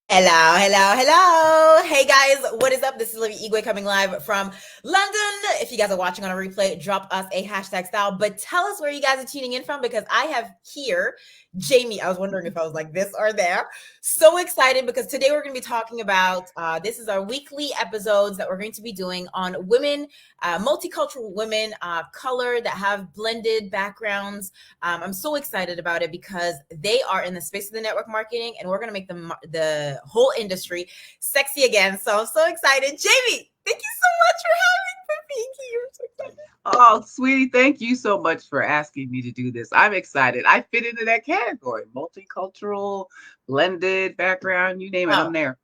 Hello, hello, hello. Hey guys, what is up? This is Olivia Igwe coming live from London. If you guys are watching on a replay, drop us a hashtag style, but tell us where you guys are tuning in from because I have here Jamie. I was wondering if I was like this or there. So excited because today we're going to be talking about this is our weekly episodes that we're going to be doing on women, multicultural women, color that have blended backgrounds. I'm so excited about it because they are in the space of the network marketing and we're going to make the whole industry sexy again. So I'm so excited. Jamie, thank you so much for being here. I'm so excited. Oh, sweetie, thank you so much for asking me to do this. I'm excited. I fit into that category. Multicultural, blended background, you name it, Oh, I'm there.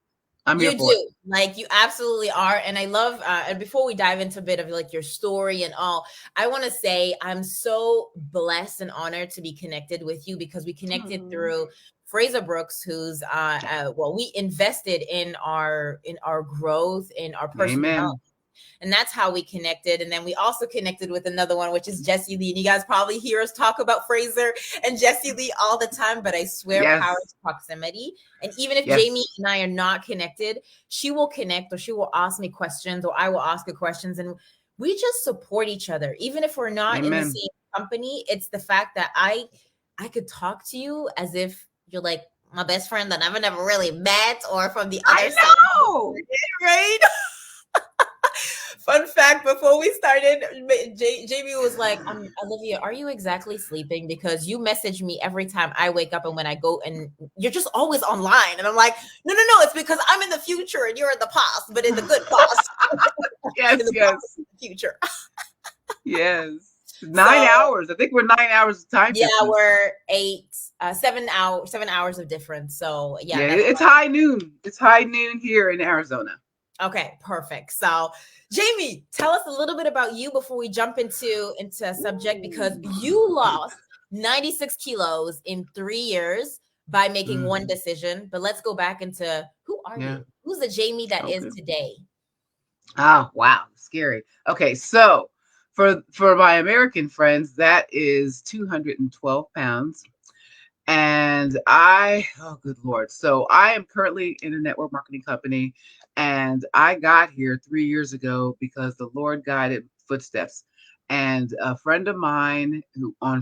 I'm here you for it. do. Like you absolutely are. And I love and before we dive into a bit of like your story and all, I want to say I'm so blessed and honored to be connected with you because we connected through Fraser Brooks, who's well, we invested in our growth, in our personal development. Amen. And that's how we connected. And then we also connected with another one, which is Jessie Lee. And you guys probably hear us talk about Fraser and Jessie Lee all the time, but I swear power Yes. is proximity. And even if Jamie Yes. and I are not connected, she will connect or she will ask me questions or I will ask her questions. And we just support each other. Even if we're not in the Amen. same company, it's the fact that I could talk to you as if you're like my best friend that I've never really met or from the other I side, know. right? Fun fact, before we started, Jamie was like, Olivia, are you exactly sleeping? Because you message me every time I wake up and when I go and you're just always online. And I'm like, no, it's because I'm in the future and you're in the past, but in the good past, in Yes, the past yes, in the future. yes. 9 So hours. I think we're 9 hours of time yeah, difference. we're 7 hours of difference. So yeah, Yeah, that's it's high noon. It's high noon here in Arizona. okay, perfect. So, Jamie, tell us a little bit about you before we jump into a subject because Ooh. you lost 96 kilos in 3 years by making one Mhm. decision. But let's go back into who are Yeah. you? Who's the Jamie that is Okay. today? Oh, wow, scary. Okay, so for my American friends, that is 212 pounds. And oh, good Lord. So I am currently in a network marketing company, and I got here 3 years ago because the Lord guided footsteps. And a friend of mine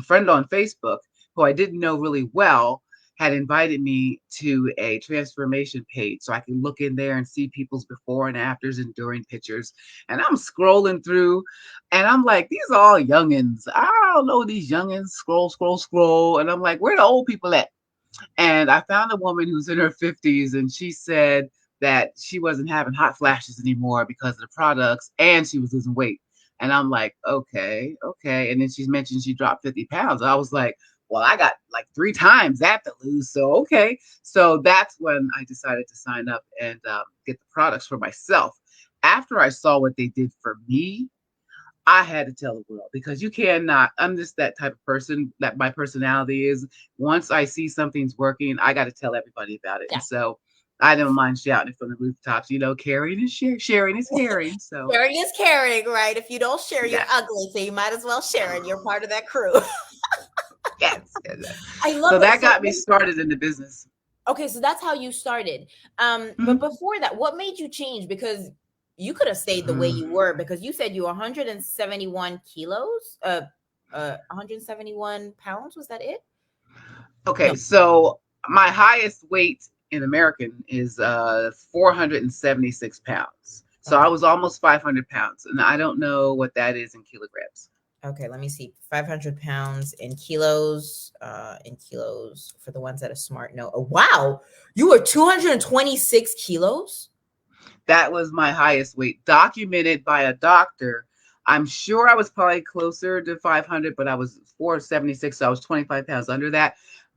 friend on Facebook, who I didn't know really well, had invited me to a transformation page so I can look in there and see people's before and afters and during pictures. And I'm scrolling through and I'm like, these are all youngins. I don't know these youngins. Scroll, scroll, scroll. And I'm like, where the old people at? And I found a woman who's in her 50s, and she said that she wasn't having hot flashes anymore because of the products and she was losing weight. And I'm like, okay, okay. And then she mentioned she dropped 50 pounds. I was like, well, I got like 3 times that to lose. So, okay. So that's when I decided to sign up and get the products for myself. After I saw what they did for me, I had to tell the world because you cannot. I'm just that type of person that my personality is. Once I see something's working, I got to tell everybody about it. Yeah. And so I don't mind shouting it from the rooftops. Caring is sharing is caring. So Sharing is caring, right? If you don't share, you're yeah, ugly. So you might as well share it. You're part of that crew. yes, yes, yes. I love So it. that got me started in the business. Okay, so that's how you started. But Mhm. before that, what made you change? Because you could have stayed the way you were because you said you were 171 kilos, 171 pounds. Was that it? No. Okay, so my highest weight in American is 476 pounds. So I Okay. was almost 500 pounds, and I don't know what that is in kilograms. Okay, let me see. 500 pounds in kilos. In kilos for the ones that are smart. No. Oh, wow. You were 226 kilos? That was my highest weight, documented by a doctor. I'm sure I was probably closer to 500, but I was 476, so I was 25 pounds under that.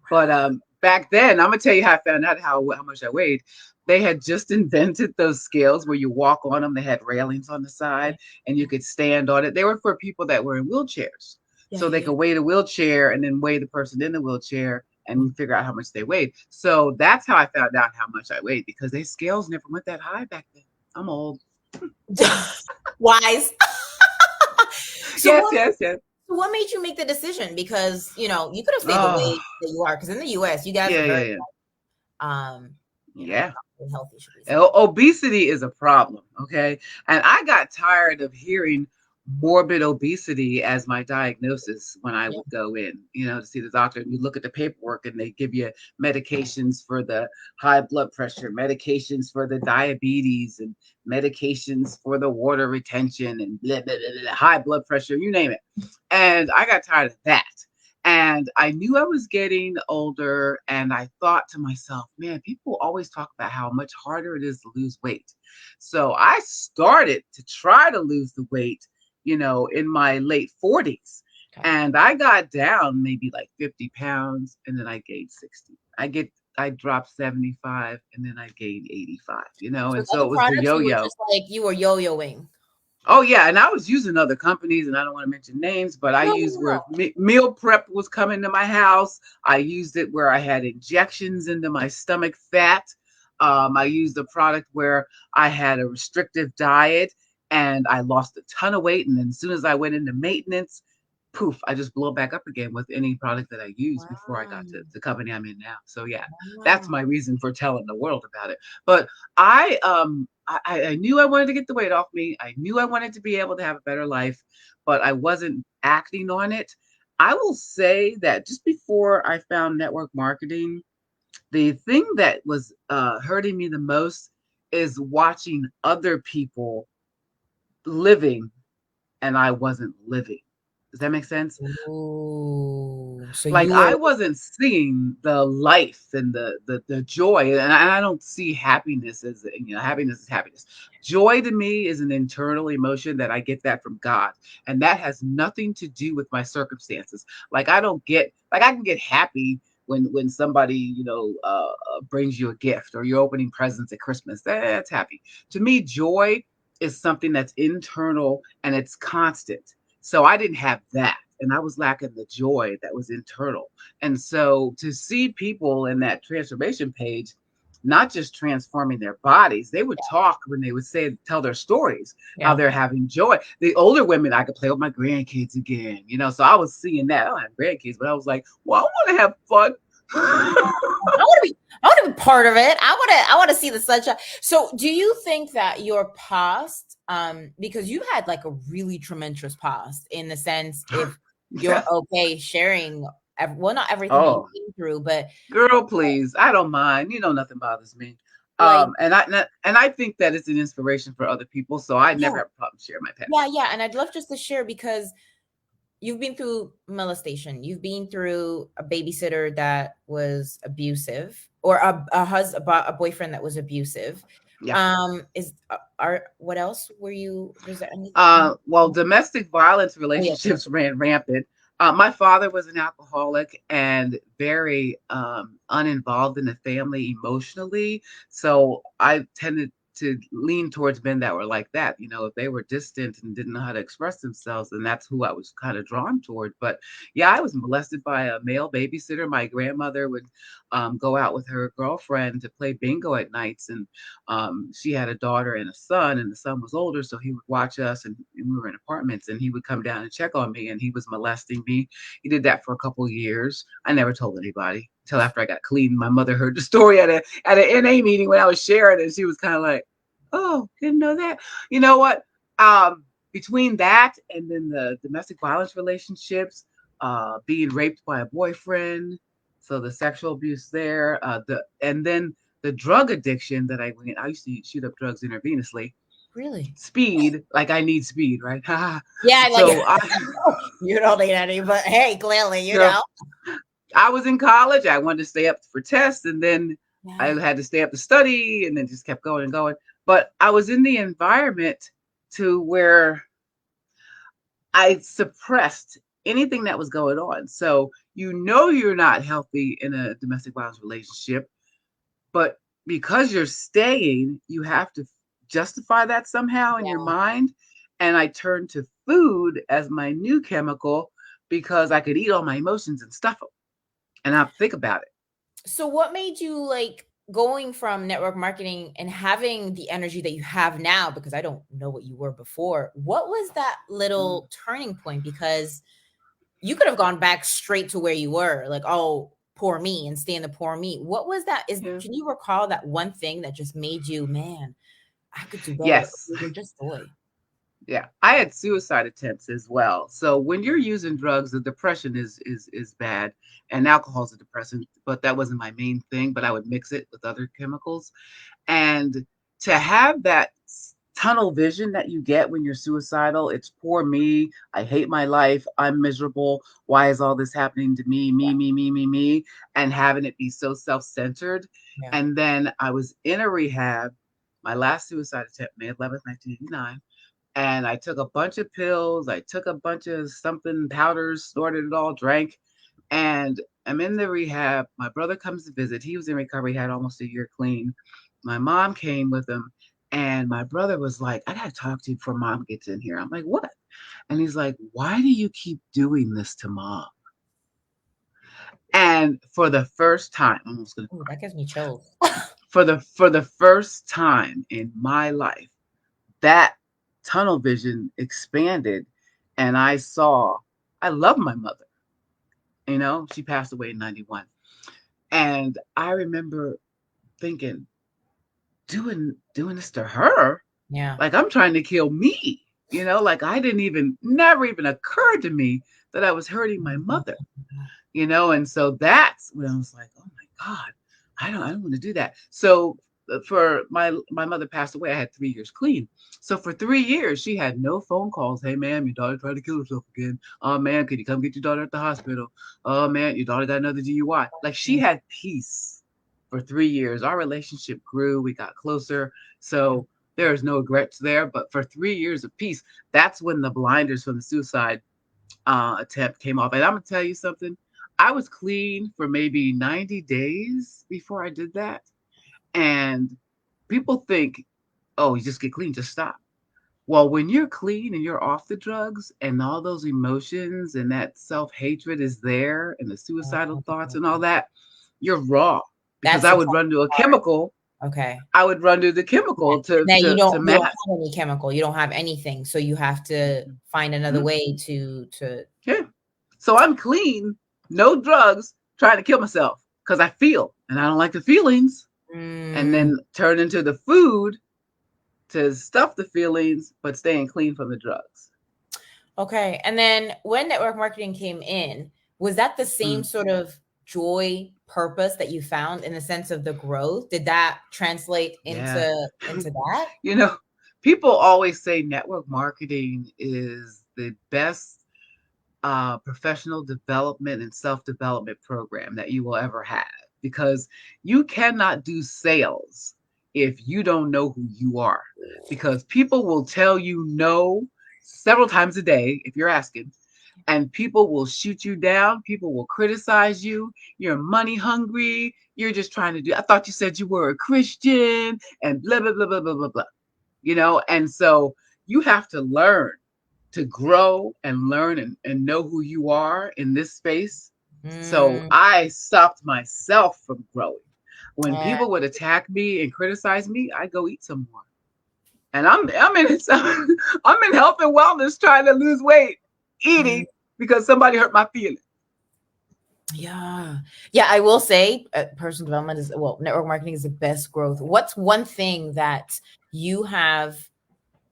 But back then, I'm gonna tell you how I found out how much I weighed. They had just invented those scales where you walk on them. They had railings on the Yeah, side, and you could stand on it. They were for people that were in wheelchairs, yeah, so yeah, they yeah. could weigh the wheelchair and then weigh the person in the wheelchair and figure out how much they weighed. So that's how I found out how much I weighed because they scales never went that high back then. I'm old. Wise. So Yes, what yes, yes. So what made you make the decision? Because you could have stayed the Oh, way that you are. Because in the U.S., you guys are yeah, yeah, very, yeah. um, you know, Yeah. healthy, should we say. Obesity is a problem, okay? And I got tired of hearing morbid obesity as my diagnosis when I Yeah. would go in, to see the doctor. And you look at the paperwork and they give you medications for the high blood pressure, medications for the diabetes, and medications for the water retention and blah, blah, blah, blah, high blood pressure, you name it. And I got tired of that. And I knew I was getting older, and I thought to myself, man, people always talk about how much harder it is to lose weight. So I started to try to lose the weight, in my late 40s. Okay. And I got down maybe like 50 pounds, and then I gained 60. I dropped 75, and then I gained 85, So and so other it was the products, you were yo-yo. just like you were yo-yoing. Oh yeah, and I was using other companies, and I don't want to mention names, but I No, no, used no, where no. meal prep was coming to my house. I used it where I had injections into my stomach fat. I used a product where I had a restrictive diet, and I lost a ton of weight. And then as soon as I went into maintenance, poof, I just blow back up again with any product that I used before I got to Wow. the company I'm in now. So yeah, that's Wow. my reason for telling the world about it. But I knew I wanted to get the weight off me. I knew I wanted to be able to have a better life, but I wasn't acting on it. I will say that just before I found network marketing, the thing that was hurting me the most is watching other people living and I wasn't living. Does that make sense? Ooh. So Like you were I wasn't seeing the life and the joy, and I don't see happiness as happiness is happiness. Joy to me is an internal emotion that I get that from God, and that has nothing to do with my circumstances. Like I don't get like I can get happy when somebody brings you a gift or you're opening presents at Christmas. That's happy. To me, joy is something that's internal and it's constant. So I didn't have that, and I was lacking the joy that was internal. And so to see people in that transformation page, not just transforming their bodies, they would talk when they would tell their stories, how yeah. they're having joy. The older women, I could play with my grandkids again, so I was seeing that. I don't have grandkids, but I was like, well, I want to have fun. I want to be part of it. I want to see the sunshine. So do you think that your past, because you had like a really tremendous past in the sense, if you're Yeah. okay sharing, well, not everything that Oh, you've been through, but girl, please. I don't mind. Nothing bothers me. like, And I think that it's an inspiration for other people. So I yeah, never have a problem sharing my yeah, past. yeah. And I'd love just to share because you've been through molestation. You've been through a babysitter that was abusive, or a boyfriend that was abusive. Yeah. Is are what else were you? Was there any? Well, domestic violence Oh yeah, relationships ran rampant. My father was an alcoholic and very uninvolved in the family emotionally. So I tended to lean towards men that were like that. If they were distant and didn't know how to express themselves, then that's who I was kind of drawn toward. But yeah, I was molested by a male babysitter. My grandmother would go out with her girlfriend to play bingo at nights, and she had a daughter and a son, and the son was older, so he would watch us, and we were in apartments, and he would come down and check on me, and he was molesting me. He did that for a couple of years. I never told anybody until after I got clean. My mother heard the story at an NA meeting when I was sharing, and she was kind of like, "Oh, didn't know that." You know what? Between that and then the domestic violence relationships, being raped by a boyfriend, so the sexual abuse there, and then the drug addiction that I used to shoot up drugs intravenously. really? Speed, like I need speed, right? Yeah, like So you don't need any, but hey, clearly, girl, I was in college. I wanted to stay up for tests, and then I Yeah. had to stay up to study, and then just kept going and going. But I was in the environment to where I suppressed anything that was going on. So you're not healthy in a domestic violence relationship, but because you're staying, you have to justify that somehow in your Yeah. mind. And I turned to food as my new chemical because I could eat all my emotions and stuff them and not think about it. So what made you like going from network marketing and having the energy that you have now? Because I don't know what you were before. What was that little turning point? Because you could have gone back straight to where you were, like, oh, poor me and stay in the poor me. What was that? Yeah. Can you recall that one thing that just made you, man, I could do better? Yes. You were just joy. Yeah. I had suicide attempts as well. So when you're using drugs, the depression is bad, and alcohol's a depressant, but that wasn't my main thing, but I would mix it with other chemicals. And to have that tunnel vision that you get when you're suicidal, it's poor me. I hate my life. I'm miserable. Why is all this happening to me? Yeah. Me. And having it be so self centered. Yeah. And then I was in a rehab, my last suicide attempt, May 11th, 1989. And I took a bunch of pills. I took a bunch of something powders, snorted it all, drank. And I'm in the rehab. My brother comes to visit. He was in recovery, had almost a year clean. My mom came with him. And my brother was like, I gotta talk to you before mom gets in here. I'm like, what? And he's like, why do you keep doing this to mom? And for the first time, I'm almost gonna Ooh, cry. that gives me chills. For the first time in my life, that tunnel vision expanded, and I love my mother. She passed away in 91. And I remember thinking, doing this to her, Yeah. like I'm trying to kill me. Like I didn't even never even occurred to me that I was hurting my mother. And so that's when I was like, oh my God, I don't want to do that. So for my mother passed away, I had 3 years clean. So for 3 years, she had no phone calls. Hey ma'am, your daughter tried to kill herself again. Oh man, could you come get your daughter at the hospital? Oh man, your daughter got another DUI. Like she Mm, had peace for 3 years. Our relationship grew, we got closer. yeah. So there is no regrets there. But for 3 years of peace, that's when the blinders from the suicide attempt came off. And I'm gonna tell you something. I was clean for maybe 90 days before I did that. And people think, oh, you just get clean, just stop. Well, when you're clean and you're off the drugs and all those emotions and that self-hatred is there and the suicidal thoughts and all that, you're raw. Because That's I the would tough run to a part. chemical. Okay. I would run to the Yeah. chemical And to then to to you don't mask. have any chemical. You don't have anything. So you have to find another Mhm. way to Yeah. So I'm clean, no drugs, trying to kill myself because I feel and I don't like the feelings. And mm, then turn into the food to stuff the feelings, but staying clean from the drugs. okay. And then when network marketing came in, was that the same Mm, sort of joy purpose that you found in the sense of the growth? Did that translate yeah. into that? you know, People always say network marketing is the best professional development and self development program that you will ever have because you cannot do sales if you don't know who you are. Because people will tell you no several times a day if you're asking, and people will shoot you down. People will criticize you. You're money hungry. You're just trying to do. I thought you said you were a Christian and blah, blah, blah, blah, blah, blah, blah. And so you have to learn to grow and learn and know who you are in this space. So Mm, I stopped myself from growing. When yeah. people would attack me and criticize me, I go eat some more. And I'm in I'm in health and wellness trying to lose weight, Mm. eating because somebody hurt my feelings. Yeah. Yeah, I will say personal development is, well, network marketing is the best growth. What's one thing that you have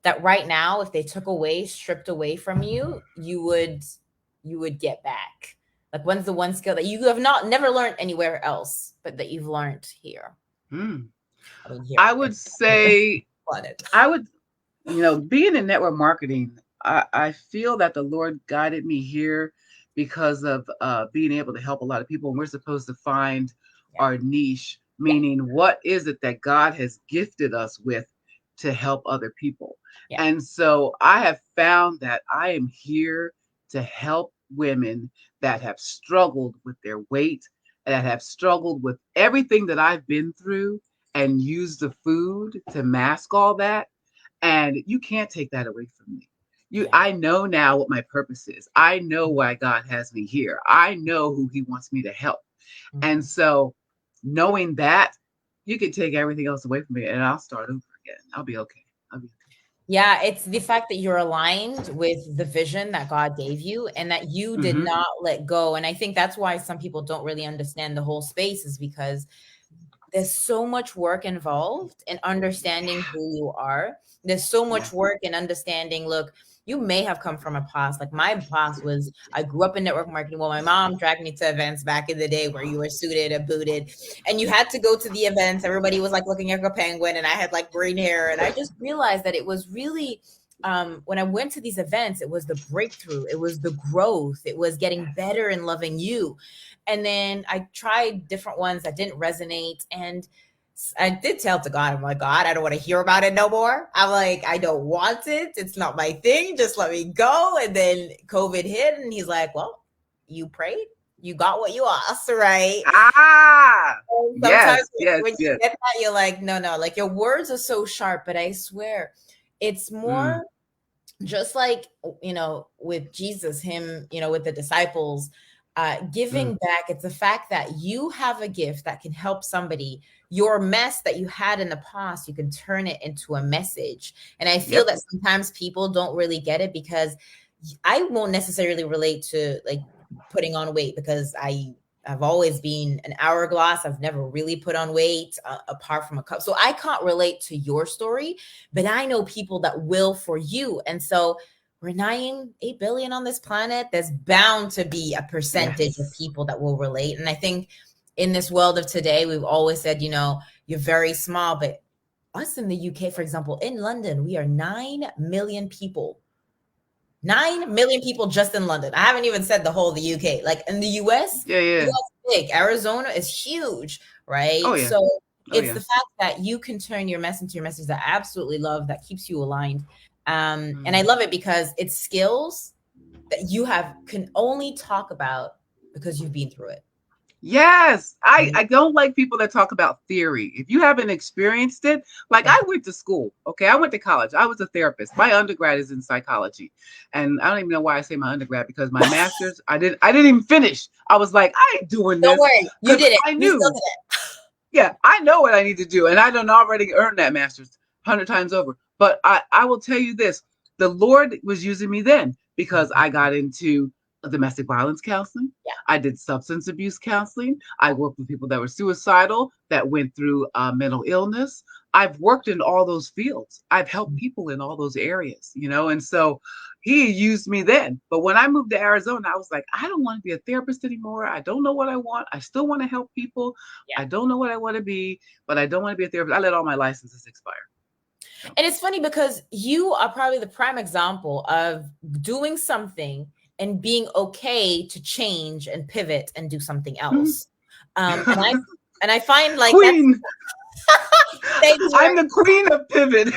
that right now, if they took away, stripped away from you, you would get back? Like when's the one skill that you have not never learned anywhere else, but that you've learned here? Hmm. I mean, here I would say planet. I would, being in network marketing, I feel that the Lord guided me here because of being able to help a lot of people. And we're supposed to find Yeah. our niche, Yeah. meaning what is it that God has gifted us with to help other people. Yeah. And so I have found that I am here to help women that have struggled with their weight, that have struggled with everything that I've been through and use the food to mask all that. And you can't take that away from me. Yeah. I know now what my purpose is. I know why God has me here. I know who he wants me to help. And Mhm. so knowing that, you can take everything else away from me and I'll start over again. I'll be okay. I'll be okay. Yeah, it's the fact that you're aligned with the vision that God gave you and that you did Mm-hmm. not let go. And I think that's why some people don't really understand the whole space, is because there's so much work involved in understanding who you are. There's so Yeah. much work in understanding, look, you may have come from a past. Like my past was, I grew up in network marketing. Well, my mom dragged me to events back in the day where you were suited and booted and you had to go to the events. Everybody was like looking like a penguin and I had like green hair. And I just realized that it was really, when I went to these events, it was the breakthrough, it was the growth, it was getting better and loving you. And then I tried different ones that didn't resonate. And I did tell to God, I'm like, God, I don't want to hear about it no more. I'm like, I don't want it. It's not my thing. Just let me go. And then COVID hit, and he's like, well, you prayed. You got what you asked, right? Ah, And sometimes yes, yes, when you yes. get that, you're like, no, no, like your words are so sharp, but I swear it's Mm, more just like, with Jesus, him, with the disciples, mm. giving back. It's the fact that you have a gift that can help somebody. Your mess that you had in the past, you can turn it into a message. And I feel Yep. that sometimes people don't really get it, because I won't necessarily relate to like putting on weight, because I've always been an hourglass. I've never really put on weight, apart from a cup. So I can't relate to your story, but I know people that will for you. And so we're 8 billion on this planet. There's bound to be a percentage of Yes. people that will relate. And I think in this world of today, we've always said, you're very small, but us in the UK, for example, in London, we are 9 million people. 9 million people just in London. I haven't even said the whole of the UK. Like in the US, Yeah, yeah. US is big. Arizona is huge, right? Oh yeah. So Oh it's yeah. the fact that you can turn your mess into your message that I absolutely love, that keeps you aligned. And I Mm. love it because it's skills that you can only talk about because you've been through it. Yes, I, Mhm. I don't like people that talk about theory. If you haven't experienced it, like Yeah. I went to school, okay, I went to college. I was a therapist. My undergrad is in psychology, and I don't even know why I say my undergrad, because my master's I didn't even finish. I was like, I ain't doing Don't this worry, you because did it. I You still knew, did it. yeah, I know what I need to do, and I done already earned that master's 100 times over. But I will tell you this: the Lord was using me then, because I got into domestic violence counseling. Yeah. I did substance abuse counseling. I worked with people that were suicidal, that went through mental illness. I've worked in all those fields. I've helped people in all those areas, and so he used me then. But when I moved to Arizona, I was like, I don't want to be a therapist anymore. I don't know what I want. I still want to help people. Yeah. I don't know what I want to be, but I don't want to be a therapist. I let all my licenses expire. So, And it's funny because you are probably the prime example of doing something and being okay to change and pivot and do something mhm. else. And I find like that's Queen. thank you. I'm the queen of pivot.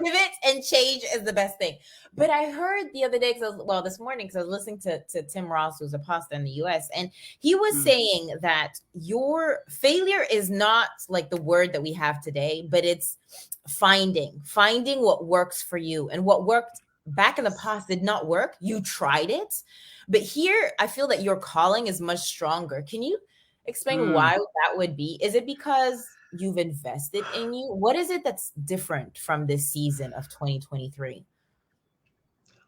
Pivot and change is the best thing. But I heard the other day, this morning, because I was listening to Tim Ross, who's a pastor in the US, and he was Mm, saying that your failure is not like the word that we have today, but it's finding what works for you. And what worked back in the past did not work. You tried it. But here, I feel that your calling is much stronger. Can you explain mm. why that would be? Is it because you've invested in you? What is it that's different from this season of 2023?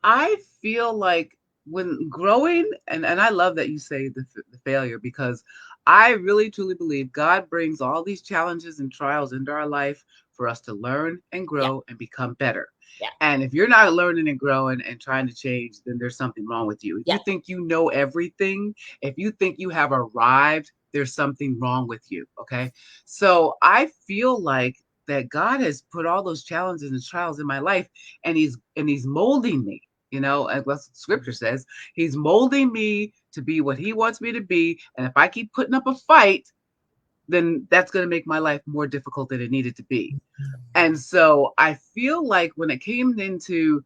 I feel like when growing, and I love that you say the failure, because I really truly believe God brings all these challenges and trials into our life for us to learn and Yeah, grow and become better. yeah, And if you're not learning and growing and trying to change, then there's something wrong with you. If yeah. you think you know everything, if you think you have arrived, there's something wrong with you. Okay. So I feel like that God has put all those challenges and trials in my life, and he's molding me, as what scripture says. He's molding me to be what he wants me to be. And if I keep putting up a fight, then that's going to make my life more difficult than it needed to be. And so I feel like when it came into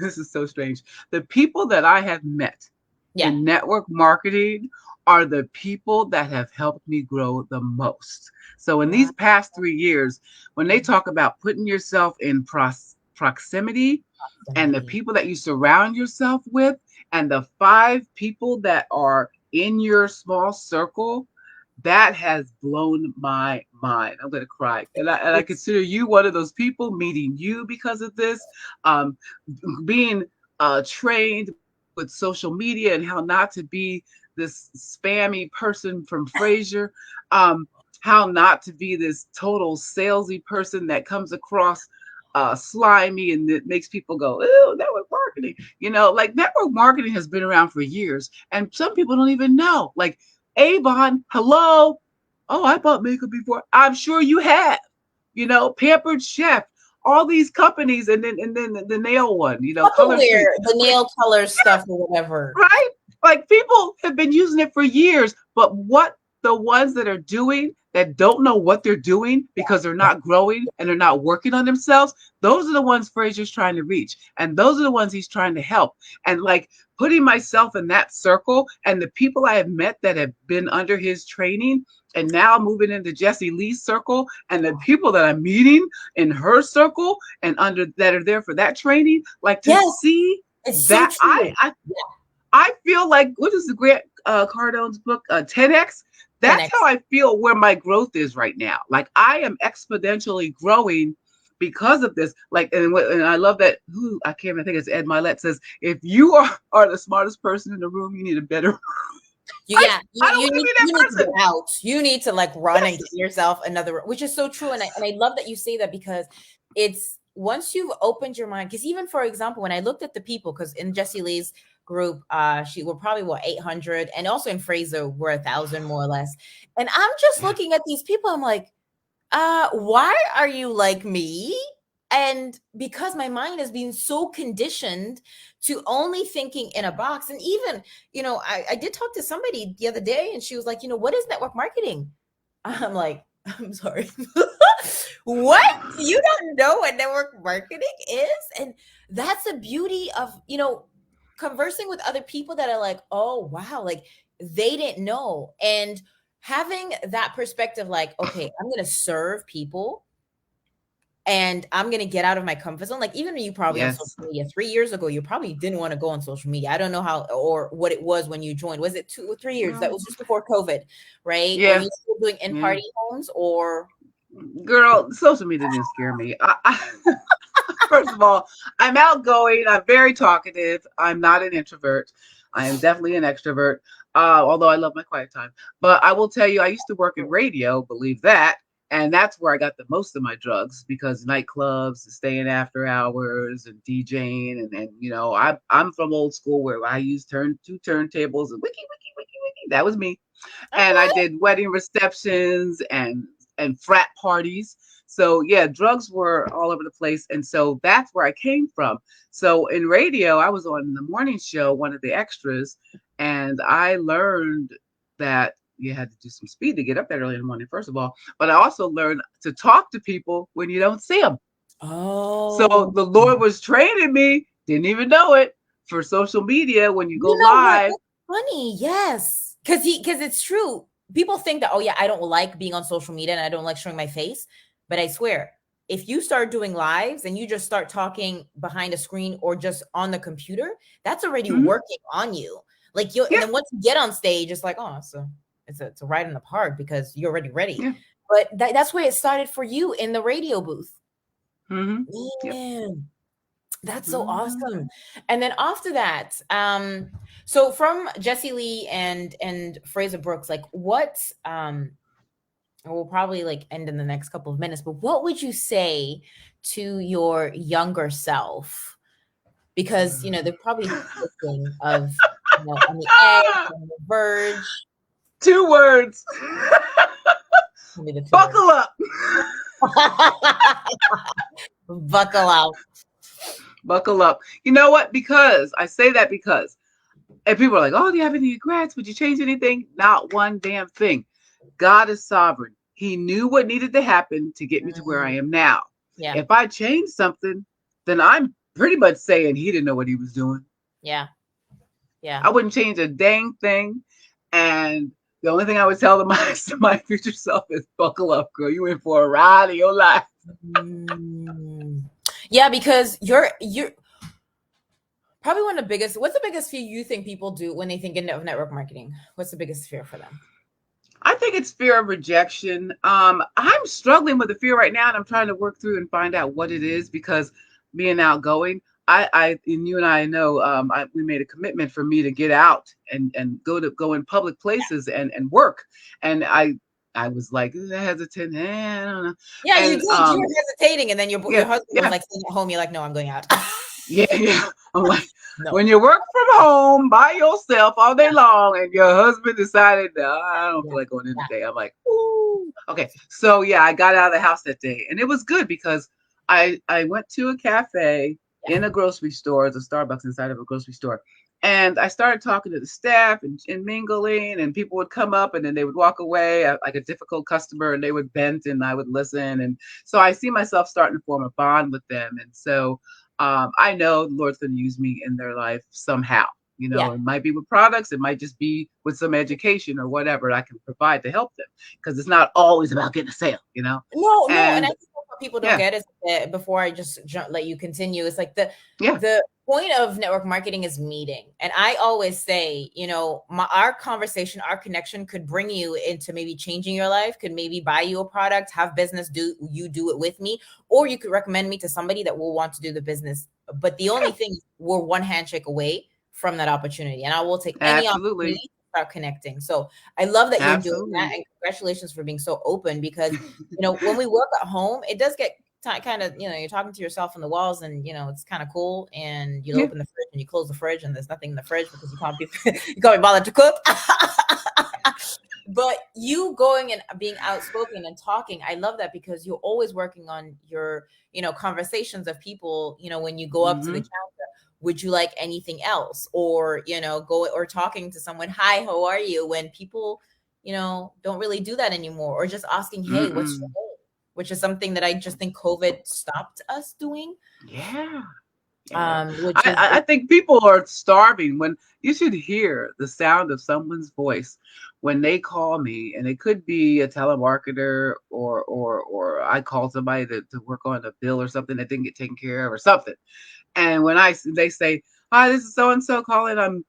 this is so strange. The people that I have met Yeah, in network marketing are the people that have helped me grow the most. So in wow. these past 3 years, when they talk about putting yourself in proximity, and the Proximity. people that you surround yourself with, and the 5 people that are in your small circle, that has blown my mind. I'm going to cry. And I It's consider you one of those people, meeting you because of this, um, being trained with social media and how not to be this spammy person from Frasier, how not to be this total salesy person that comes across slimy and it makes people go, "Ew, network marketing." Like network marketing has been around for years, and some people don't even know. Like Avon, hello. Oh, I bought makeup before. I'm sure you have. Pampered Chef, all these companies, and then the nail one, Color Street. Tupperware, the Like, nail color stuff or whatever. right? Like people have been using it for years, but what the ones that are doing that don't know what they're doing because they're not growing and they're not working on themselves, those are the ones Fraser's trying to reach. And those are the ones he's trying to help. And like putting myself in that circle and the people I have met that have been under his training and now moving into Jessie Lee's circle and the people that I'm meeting in her circle and under that are there for that training, like to Yes, see it's so that true. I feel like, what is the Grant Cardone's book, 10X? That's 10x. how I feel where my growth is right now. Like I am exponentially growing because of this. Like, and I love that. Who I can't even think it's Ed Milet says, if you are the smartest person in the room, you need a better. I don't want to be that You need to person. get out. You need to like run and Yes. get yourself another, which is so true. And I love that you say that because it's once you've opened your mind. Because even for example, when I looked at the people, because in Jessie Lee's group, she were probably 800, and also in Fraser we're 1,000 more or less. And I'm just looking at these people. I'm like, why are you like me? And because my mind has been so conditioned to only thinking in a box. And even, I did talk to somebody the other day and she was like, what is network marketing? I'm like, I'm sorry. What? You don't know what network marketing is? And that's the beauty of, conversing with other people that are like, oh, wow, like they didn't know. And having that perspective, like, okay, I'm going to serve people and I'm going to get out of my comfort zone. Like, even you probably on social Yes. media 3 years ago, you probably didn't want to go on social media. I don't know how or what it was when you joined. Was it 2 or 3 years? That was just before COVID, right? Were Yeah. you still doing in Yeah. party homes or? Girl, social media didn't scare me. First of all, I'm outgoing. I'm very talkative. I'm not an introvert. I am definitely an extrovert, although I love my quiet time. But I will tell you, I used to work in radio, believe that. And that's where I got the most of my drugs because nightclubs, staying after hours, and DJing, and I'm from old school where I used two turntables and wiki wiki wiki wiki. That was me, and I Okay. did wedding receptions and frat parties. So yeah, drugs were all over the place, and so that's where I came from. So in radio, I was on the morning show, one of the extras, and I learned that you had to do some speed to get up that early in the morning, first of all. But I also learned to talk to people when you don't see them. So Oh, the Lord was training me, didn't even know it, for social media when you go you know what? live. That's funny. Yes. Because it's true. People think that, oh yeah, I don't like being on social media and I don't like showing my face. But I swear, if you start doing lives and you just start talking behind a screen or just on the computer, that's already Mhm. working on you. Like you, and Yeah, then once you get on stage, it's like, oh, so it's a ride in the park because you're already ready. yeah. But that's where it started for you in the radio booth. Yep. Man, that's so Mhm. awesome. And then after that, so from Jessie Lee and Fraser Brooks, like what we'll probably like end in the next couple of minutes, but what would you say to your younger self? Because they're probably thinking of on the edge, on the verge. 2 words. Tell me the 2 words. Buckle up. Buckle out. Buckle up. You know what? Because I say that because, and people are like, oh, do you have any regrets? Would you change anything? Not one damn thing. God is sovereign. He knew what needed to happen to get me to where I Mm, am now. yeah, If I changed something, then I'm pretty much saying he didn't know what he was doing. yeah, yeah. I wouldn't change a dang thing. And the only thing I would tell my future self is buckle up, girl. You in for a ride of your life. Mm. Yeah, because you're probably one of the biggest. What's the biggest fear you think people do when they think of network marketing? What's the biggest fear for them? I think it's fear of rejection. I'm struggling with the fear right now, and I'm trying to work through and find out what it is because being outgoing, and you and I know, we made a commitment for me to get out and go in public places and work, and I was like hesitant, I don't know, Yeah, you and did. You were hesitating, and then your yeah, husband was yeah, like sitting at home. You're like, no, I'm going out. yeah, yeah. I'm like, No. when you work from home by yourself all day long and your husband decided, no, I don't Yeah. feel like going in Yeah. today. I'm like, ooh. Okay. So yeah, I got out of the house that day and it was good because I went to a cafe Yeah. in a grocery store, it's a Starbucks inside of a grocery store. And I started talking to the staff and mingling, and people would come up and then they would walk away like a difficult customer, and they would vent and I would listen. And so I see myself starting to form a bond with them. And so I know the Lord's going to use me in their life somehow. You know, Yeah. it might be with products, it might just be with some education or whatever I can provide to help them, because it's not always about getting a sale, you know? No, no, and I And think what people don't yeah, get is that before I just let you continue, it's like yeah, the point of network marketing is meeting. And I always say, our conversation, our connection could bring you into maybe changing your life, could maybe buy you a product, have business, do it with me, or you could recommend me to somebody that will want to do the business. But the only yeah, thing is we're one handshake away from that opportunity. And I will take any opportunity absolutely. to start connecting. So I love that you're doing that. Absolutely. And congratulations for being so open because when we work at home, it does get kind of, you're talking to yourself on the walls and, it's kind of cool. And you Yeah. open the fridge and you close the fridge and there's nothing in the fridge because you can't be, you can't be bothered to cook. But you going and being outspoken and talking, I love that because you're always working on your, conversations of people, when you go up to the Hmm. counter, would you like anything else? Or, go or talking to someone, hi, how are you? When people, don't really do that anymore, or just asking, hey, what's your Mm-mm. name? Which is something that I just think COVID stopped us doing. Yeah. Yeah. Which is I think people are starving when you should hear the sound of someone's voice when they call me, and it could be a telemarketer or I call somebody to work on a bill or something that didn't get taken care of or something. And when they say, "Hi, this is so and so calling. I'm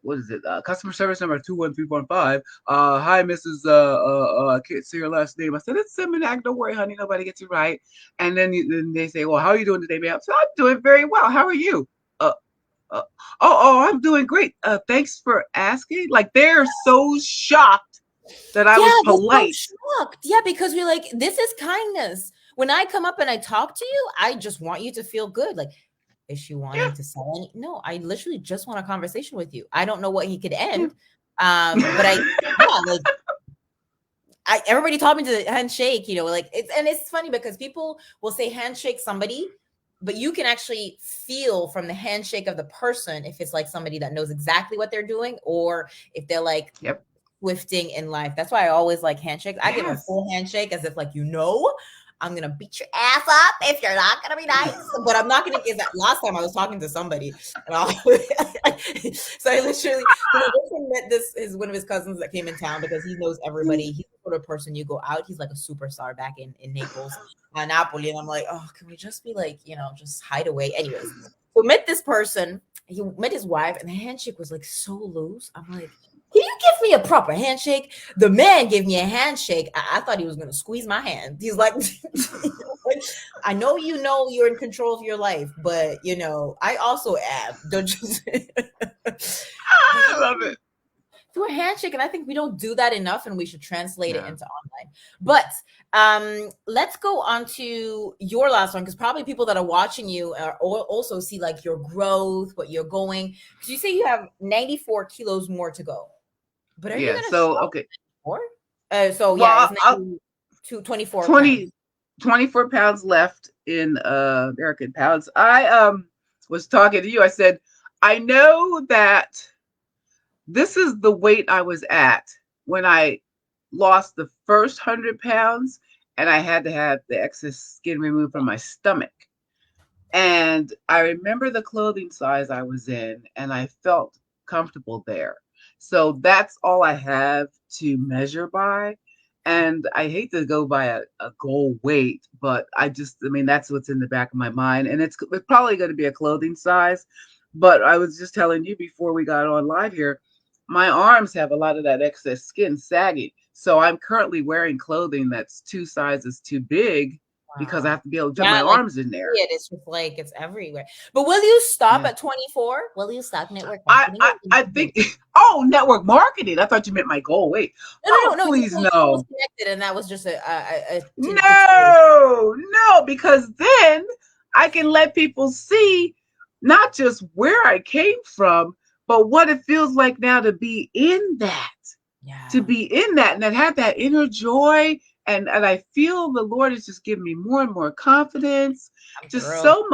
what is it? Customer service number 21315. Hi, Mrs. I can't see your last name." I said, "It's Seminak. Don't worry, honey. Nobody gets you right." And then they say, "Well, how are you doing today, ma'am?" So I'm doing very well. How are you? Uh, oh, I'm doing great. Thanks for asking. Like they're so shocked that I Yeah, was they're so polite. shocked. Yeah, because we're like, this is kindness. When I come up and I talk to you, I just want you to feel good. Like, is she Yeah. wanting to sell any? No, I literally just want a conversation with you. I don't know what he could Yeah. end. But yeah, like everybody taught me to handshake, like it's funny because people will say handshake somebody, but you can actually feel from the handshake of the person if it's like somebody that knows exactly what they're doing or if they're like Yep. swifting in life. That's why I always like handshakes. I give a Yes. full handshake as if like, I'm gonna beat your ass up if you're not gonna be nice. But I'm not gonna get that. Last time I was talking to somebody, and so I literally met this is one of his cousins that came in town because he knows everybody. He's the sort of person you go out. He's like a superstar back in Naples, Napoli, and I'm like, oh, can we just be like, just hide away? Anyways, so met this person. He met his wife, and the handshake was like so loose. I'm like, can you give me a proper handshake? The man gave me a handshake. I thought he was going to squeeze my hand. He's like, I know you're in control of your life, but I also am. Don't you? I love it. Through a handshake, and I think we don't do that enough, and we should translate it Yeah. into online. But let's go on to your last one because probably people that are watching you are also see like your growth, what you're going. Because you say you have 94 kilos more to go. But are you Yeah. gonna So stop okay. more? So yeah, it's Well, I'll 24 pounds. 20 24 pounds left in American pounds. I was talking to you. I said, I know that this is the weight I was at when I lost the first 100 pounds and I had to have the excess skin removed from my stomach. And I remember the clothing size I was in, and I felt comfortable there. So that's all I have to measure by. And I hate to go by a goal weight, but I mean, that's what's in the back of my mind. And it's probably going to be a clothing size. But I was just telling you before we got on live here, my arms have a lot of that excess skin sagging. So I'm currently wearing clothing that's 2 sizes too big because I Wow. have to be able to put Yeah, my like arms in there. it's just like it's everywhere. But will you stop Yeah. at 24? Will you stop network marketing? Or will you I continue? think, oh, network marketing. I thought you meant my goal. Wait. Oh, No. You please told me it was no. connected, and that was just a to No, no, because then I can let people see not just where I came from, but what it feels like now to be in that, to yeah, be in that, and then have that inner joy. And I feel the Lord is just giving me more and more confidence. Just girl.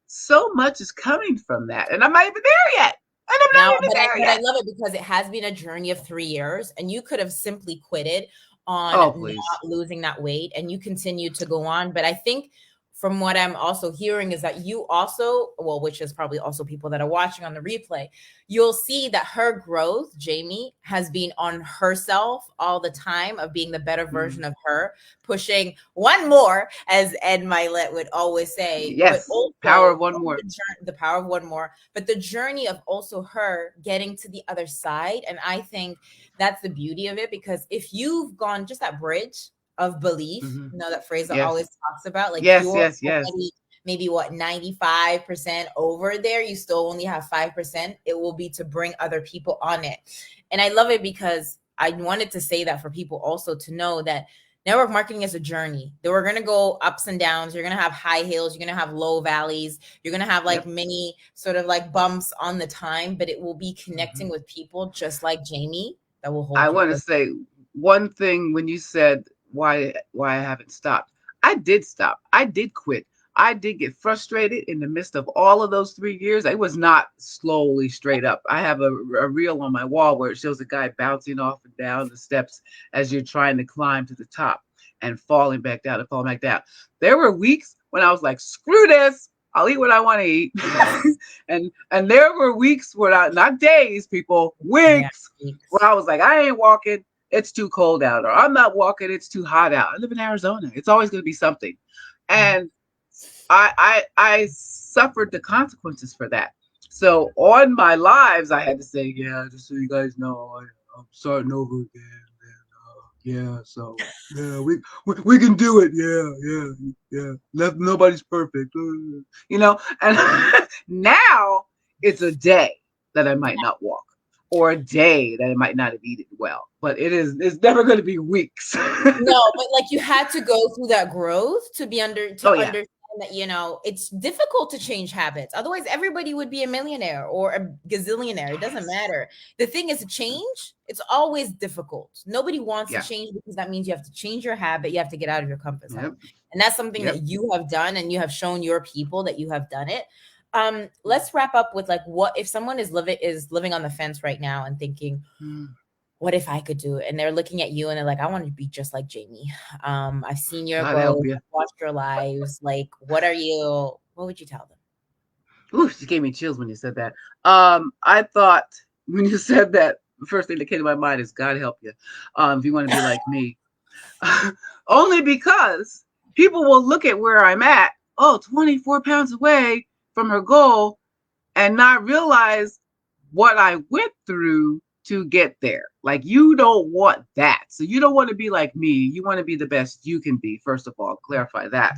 so much is coming from that. And I'm not even there yet. And I'm Now, not even there but I yet. love it because it has been a journey of 3 years, and you could have simply quitted on Oh, not please. losing that weight, and you continue to go on. But I think from what I'm also hearing is that you also, well, which is probably also people that are watching on the replay, you'll see that her growth, Jamie, has been on herself all the time of being the better version Mm. of her, pushing one more, as Ed Milet would always say, but Yes. Power also of one more. the power of one more, but the journey of also her getting to the other side. And I think that's the beauty of it, because if you've gone just that bridge of belief, Hmm. that phrase that Yes. always talks about, like Yes, you're yes, yes. already maybe what 95% over there, you still only have 5%. It will be to bring other people on it. And I love it because I wanted to say that for people also to know that network marketing is a journey. That we're gonna go ups and downs. You're gonna have high hills. You're gonna have low valleys. You're gonna have like Yep. many sort of like bumps on the time, but it will be connecting Hmm. with people just like Jamie that will I hold you want to over. say one thing when you said why I haven't stopped. I did stop. I did quit. I did get frustrated in the midst of all of those 3 years. It was not slowly straight up. I have a reel on my wall where it shows a guy bouncing off and down the steps as you're trying to climb to the top and falling back down and falling back down. There were weeks when I was like, screw this. I'll eat what I want to eat. Yes. And there were weeks where not days, people, Yeah. weeks where I was like, I ain't walking. It's too cold out, or I'm not walking. It's too hot out. I live in Arizona. It's always going to be something, and I suffered the consequences for that. So on my lives, I had to say, yeah, just so you guys know, I'm starting over again. Yeah, so yeah, we can do it. Yeah. Nobody's perfect, And now it's a day that I might not walk, or a day that I might not have eaten well, but it's never going to be weeks. No, but like you had to go through that growth to be Oh to yeah, understand that, it's difficult to change habits. Otherwise, everybody would be a millionaire or a gazillionaire. It doesn't yes, matter. The thing is, change, it's always difficult. Nobody wants to yeah, change because that means you have to change your habit. You have to get out of your comfort yep, zone. And that's something yep. that you have done, and you have shown your people that you have done it. Let's wrap up with like, what if someone is living on the fence right now and thinking, Mm. what if I could do it? And they're looking at you and they're like, I want to be just like Jamie. I've seen your God help growth, you. I've watched your lives. Like, what would you tell them? Ooh, she gave me chills when you said that. I thought when you said that, the first thing that came to my mind is God help you. If you want to be like me, only because people will look at where I'm at. Oh, 24 pounds away from her goal, and not realize what I went through to get there. Like, you don't want that. So you don't want to be like me. You want to be the best you can be, first of all, clarify that.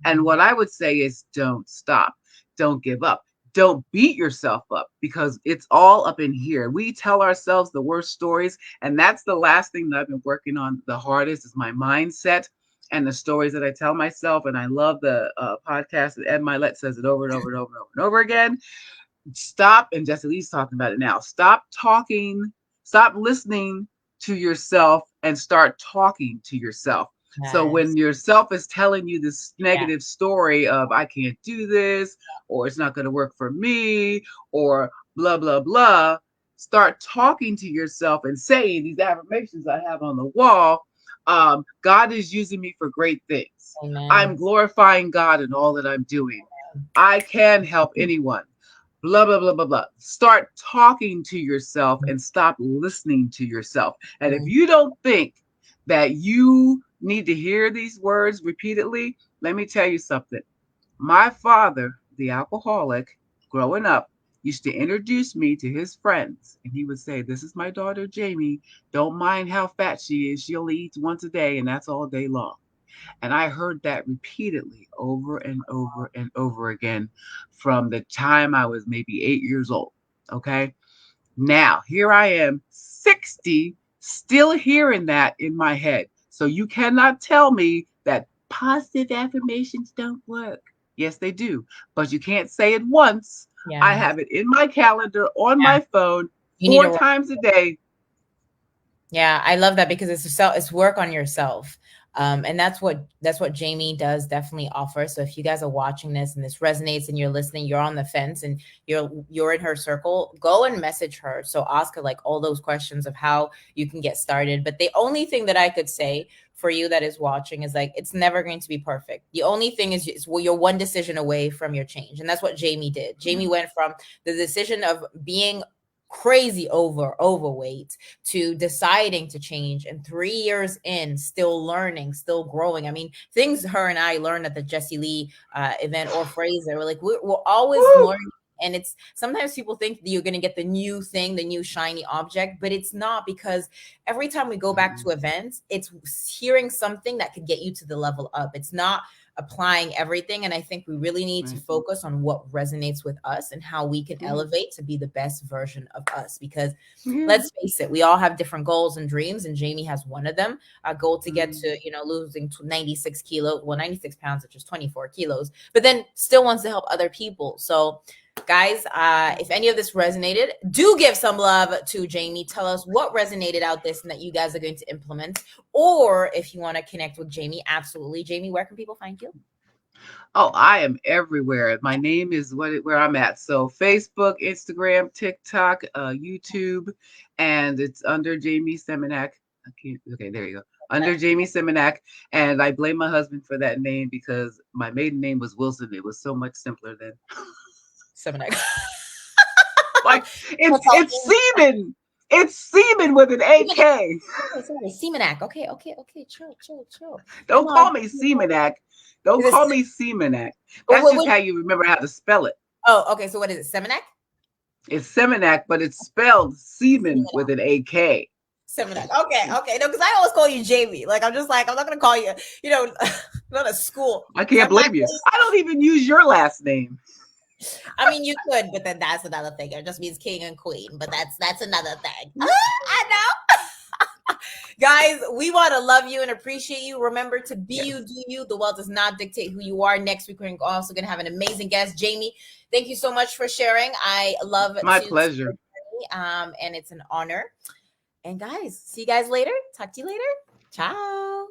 And what I would say is don't stop. Don't give up. Don't beat yourself up, because it's all up in here. We tell ourselves the worst stories. And that's the last thing that I've been working on the hardest, is my mindset and the stories that I tell myself. And I love the podcast that Ed Milet says it over and over and over and over and over again. Stop, and Jesse Lee's talking about it now. Stop listening to yourself and start talking to yourself. So Yes. when yourself is telling you this Yeah. negative story of I can't do this, or it's not going to work for me, or blah blah blah, start talking to yourself and saying these affirmations I have on the wall. God is using me for great things. I'm Amen. glorifying God in all that I'm doing. I can help anyone. Blah blah blah blah blah. Start talking to yourself and stop listening to yourself. And if Mm. you don't think that you need to hear these words repeatedly, let me tell you something. My father, the alcoholic, growing up, used to introduce me to his friends. And he would say, "This is my daughter, Jamie. Don't mind how fat she is. She only eats once a day, and that's all day long." And I heard that repeatedly over and over and over again from the time I was maybe 8 years old. Okay. Now, here I am, 60, still hearing that in my head. So you cannot tell me that positive affirmations don't work. Yes, they do. But you can't say it once. I Yeah. have it in my calendar on Yeah. my phone You need 4 times a day. Yeah, I love that because it's work on yourself. And that's what Jamie does definitely offer. So if you guys are watching this and this resonates and you're listening, you're on the fence and you're in her circle, go and message her. So ask her like all those questions of how you can get started. But the only thing that I could say for you that is watching is like it's never going to be perfect. The only thing is well, you're one decision away from your change. And that's what Jamie did. Jamie went from the decision of being crazy overweight to deciding to change, and 3 years in, still learning, still growing. I mean, things her and I learned at the Jessie Lee event or Fraser, we're like we're always Woo! learning. And it's sometimes people think that you're going to get the new thing, the new shiny object, but it's not, because every time we go back to events, it's hearing something that could get you to the level up. It's not applying everything. And I think we really need to focus on what resonates with us and how we can elevate to be the best version of us. Because let's face it, we all have different goals and dreams, and Jamie has one of them, a goal to get to, losing 96 kilos, well, 96 pounds, which is 24 kilos, but then still wants to help other people. So guys, if any of this resonated, do give some love to Jamie. Tell us what resonated out this and that you guys are going to implement. Or if you want to connect with Jamie, absolutely. Jamie, where can people find you? Oh, I am everywhere. My name is where I'm at. So Facebook, Instagram, TikTok, YouTube, and it's under Jamie Seminak. I can't. Okay, there you go. Under Jamie Seminak, and I blame my husband for that name because my maiden name was Wilson. It was so much simpler then. Seminak. Like it's semen. It's semen with an AK. Okay, sorry, Seminak. Okay, chill. Don't call me Seminak. Don't call me Seminak. That's just wait. how you remember how to spell it. Oh, okay. So what is it? Seminak? It's Seminak, but it's spelled semen with an AK. Seminak. Okay. No, because I always call you Jamie. Like, I'm just like, I'm not gonna call you, not a school. I can't blame you. I don't even use your last name. I mean, you could, but then that's another thing. It just means king and queen, but that's another thing. I know. Guys, we want to love you and appreciate you. Remember to be you, do you. The world does not dictate who you are. Next week, we're also going to have an amazing guest. Jamie, thank you so much for sharing. I love My pleasure. And it's an honor. And guys, see you guys later. Talk to you later. Ciao.